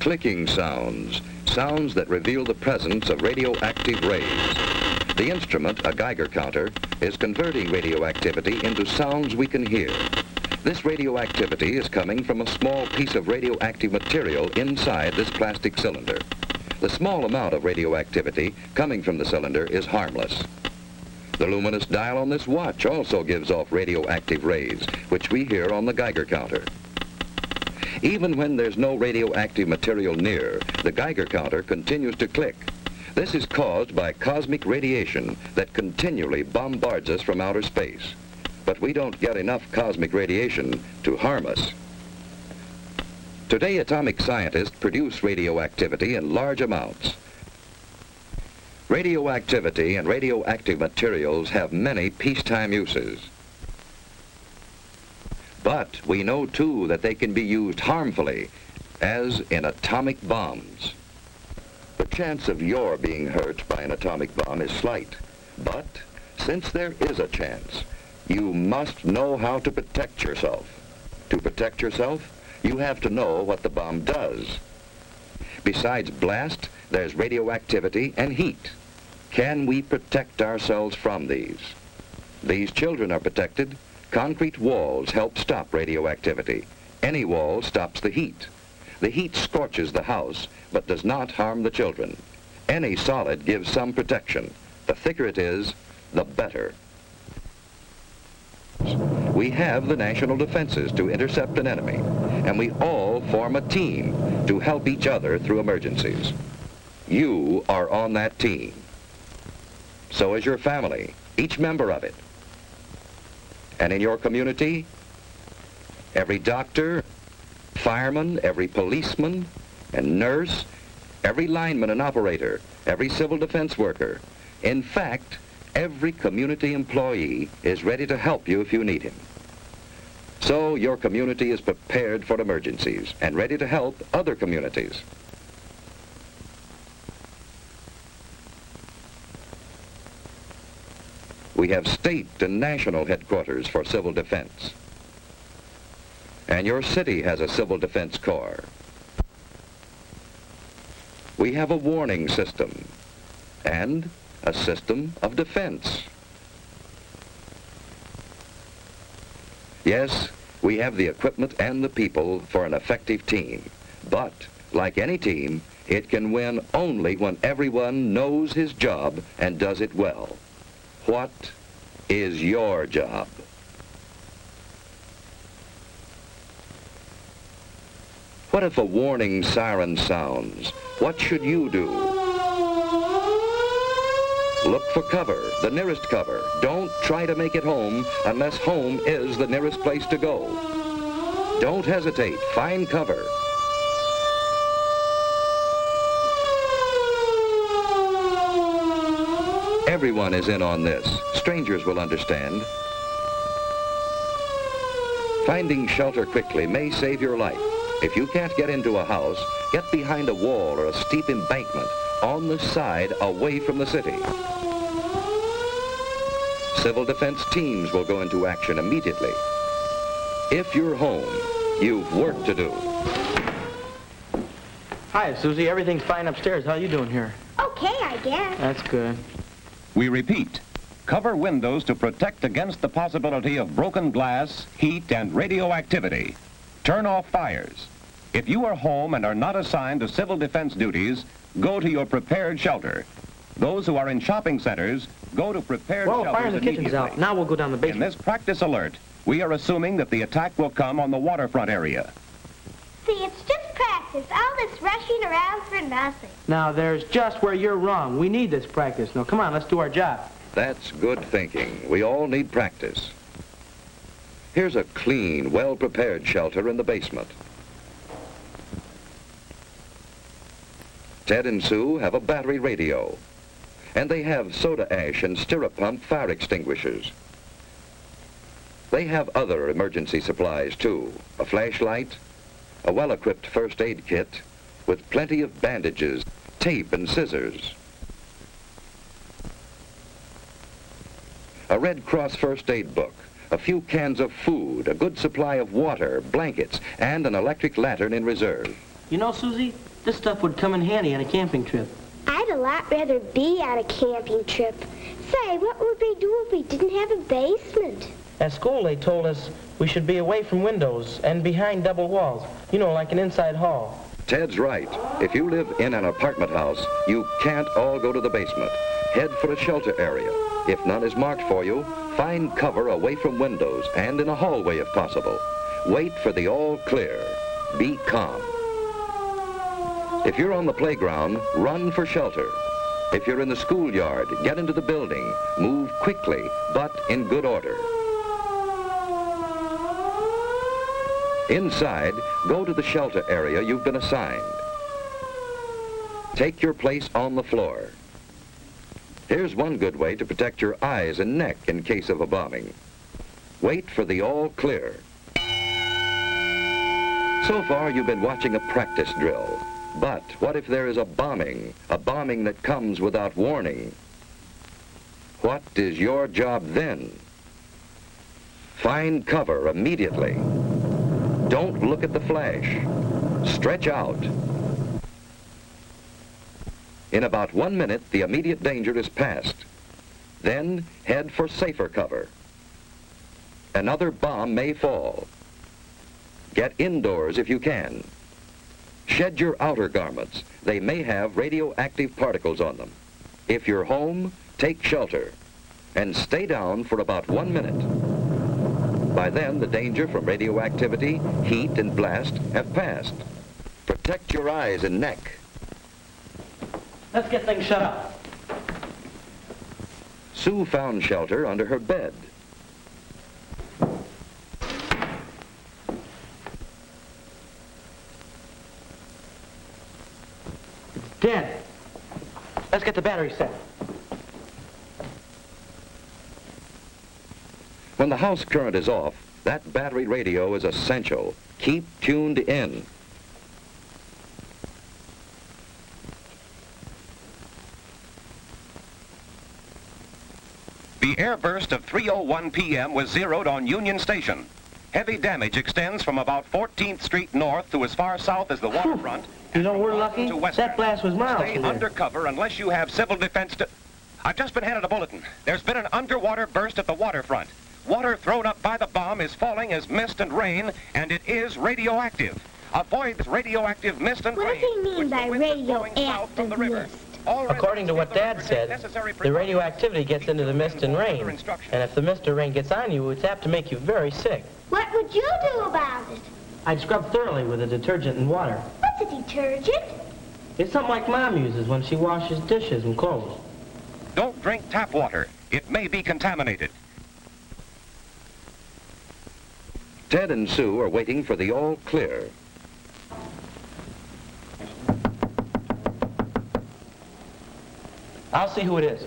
clicking sounds, sounds that reveal the presence of radioactive rays. The instrument, a Geiger counter, is converting radioactivity into sounds we can hear. This radioactivity is coming from a small piece of radioactive material inside this plastic cylinder. The small amount of radioactivity coming from the cylinder is harmless. The luminous dial on this watch also gives off radioactive rays, which we hear on the Geiger counter. Even when there's no radioactive material near, the Geiger counter continues to click. This is caused by cosmic radiation that continually bombards us from outer space. But we don't get enough cosmic radiation to harm us. Today, atomic scientists produce radioactivity in large amounts. Radioactivity and radioactive materials have many peacetime uses. But we know, too, that they can be used harmfully, as in atomic bombs. The chance of your being hurt by an atomic bomb is slight. But since there is a chance, you must know how to protect yourself. To protect yourself, you have to know what the bomb does. Besides blast, there's radioactivity and heat. Can we protect ourselves from these? These children are protected. Concrete walls help stop radioactivity. Any wall stops the heat. The heat scorches the house, but does not harm the children. Any solid gives some protection. The thicker it is, the better. We have the national defenses to intercept an enemy, and we all form a team to help each other through emergencies. You are on that team. So is your family, each member of it. And in your community, every doctor, fireman, every policeman and nurse, every lineman and operator, every civil defense worker, in fact, every community employee is ready to help you if you need him. So your community is prepared for emergencies and ready to help other communities. We have state and national headquarters for civil defense. And your city has a civil defense corps. We have a warning system and a system of defense. Yes, we have the equipment and the people for an effective team. But, like any team, it can win only when everyone knows his job and does it well. What is your job? What if a warning siren sounds? What should you do? Look for cover, the nearest cover. Don't try to make it home unless home is the nearest place to go. Don't hesitate. Find cover. Everyone is in on this. Strangers will understand. Finding shelter quickly may save your life. If you can't get into a house, get behind a wall or a steep embankment on the side away from the city. Civil defense teams will go into action immediately. If you're home, you've work to do. Hi, Susie. Everything's fine upstairs. How you doing here? Okay, I guess. That's good. We repeat, cover windows to protect against the possibility of broken glass, heat, and radioactivity. Turn off fires. If you are home and are not assigned to civil defense duties, go to your prepared shelter. Those who are in shopping centers, go to prepared Well, shelters fire in the kitchen's immediately. out. Now we'll go down the In basement. this practice alert, we are assuming that the attack will come on the waterfront area. See, it's just practice. All this rushing around for nothing. Now, there's just where you're wrong. We need this practice. Now, come on, let's do our job. That's good thinking. We all need practice. Here's a clean, well-prepared shelter in the basement. Ted and Sue have a battery radio, and they have soda ash and stirrup pump fire extinguishers. They have other emergency supplies, too. A flashlight, a well-equipped first aid kit with plenty of bandages, tape, and scissors. A Red Cross first aid book, a few cans of food, a good supply of water, blankets, and an electric lantern in reserve. You know, Susie, this stuff would come in handy on a camping trip. I'd a lot rather be on a camping trip. Say, what would we do if we didn't have a basement? At school, they told us we should be away from windows and behind double walls. You know, like an inside hall. Ted's right. If you live in an apartment house, you can't all go to the basement. Head for a shelter area. If none is marked for you, find cover away from windows and in a hallway if possible. Wait for the all clear. Be calm. If you're on the playground, run for shelter. If you're in the schoolyard, get into the building. Move quickly, but in good order. Inside, go to the shelter area you've been assigned. Take your place on the floor. Here's one good way to protect your eyes and neck in case of a bombing. Wait for the all clear. So far, you've been watching a practice drill. But what if there is a bombing that comes without warning? What is your job then? Find cover immediately. Don't look at the flash. Stretch out. In about 1 minute, the immediate danger is past. Then head for safer cover. Another bomb may fall. Get indoors if you can. Shed your outer garments. They may have radioactive particles on them. If you're home, take shelter and stay down for about 1 minute. By then, the danger from radioactivity, heat, and blast have passed. Protect your eyes and neck. Let's get things shut up. Sue found shelter under her bed. It's dead. Let's get the battery set. When the house current is off, that battery radio is essential. Keep tuned in. The airburst of 3:01 p.m. was zeroed on Union Station. Heavy damage extends from about 14th Street north to as far south as the waterfront. You know, we're lucky. To West That blast was miles Stay from there. undercover unless you have civil defense to... I've just been handed a bulletin. There's been an underwater burst at the waterfront. Water thrown up by the bomb is falling as mist and rain, and it is radioactive. Avoid this radioactive mist and What rain. does he mean which the by wind is blowing south from the river. radioactive mist? All According to what Dad said, the radioactivity gets into the mist and rain. And if the mist or rain gets on you, it's apt to make you very sick. What would you do about it? I'd scrub thoroughly with a detergent and water. What's a detergent? It's something like Mom uses when she washes dishes and clothes. Don't drink tap water. It may be contaminated. Ted and Sue are waiting for the all clear. I'll see who it is.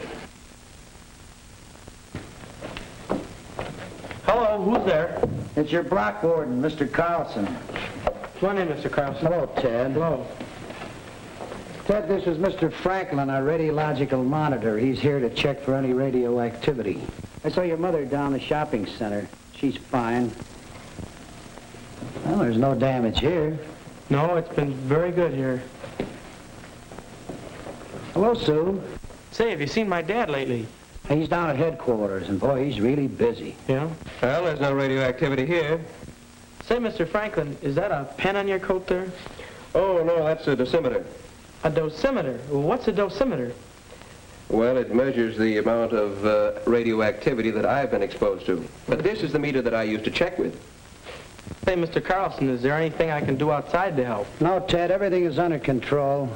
Hello, who's there? It's your block warden, Mr. Carlson. Come on in, Mr. Carlson. Hello, Ted. Hello. Ted, this is Mr. Franklin, our radiological monitor. He's here to check for any radioactivity. I saw your mother down the shopping center. She's fine. Well, there's no damage here. No, it's been very good here. Hello, Sue. Say, have you seen my dad lately? He's down at headquarters, and boy, he's really busy. Yeah? Well, there's no radioactivity here. Say, Mr. Franklin, is that a pen on your coat there? Oh, no, that's a dosimeter. A dosimeter? Well, what's a dosimeter? Well, it measures the amount of radioactivity that I've been exposed to. But this is the meter that I use to check with. Say, Mr. Carlson, is there anything I can do outside to help? No, Ted, everything is under control.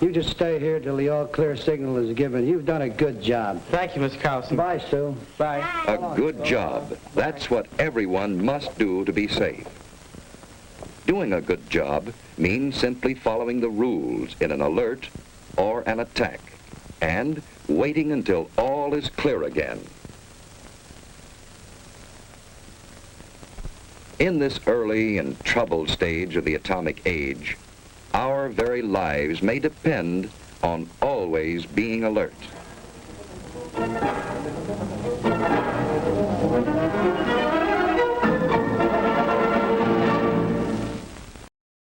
You just stay here till the all-clear signal is given. You've done a good job. Thank you, Mr. Carlson. Bye, Sue. Bye. A good job. That's what everyone must do to be safe. Doing a good job means simply following the rules in an alert or an attack and waiting until all is clear again. In this early and troubled stage of the atomic age, our very lives may depend on always being alert.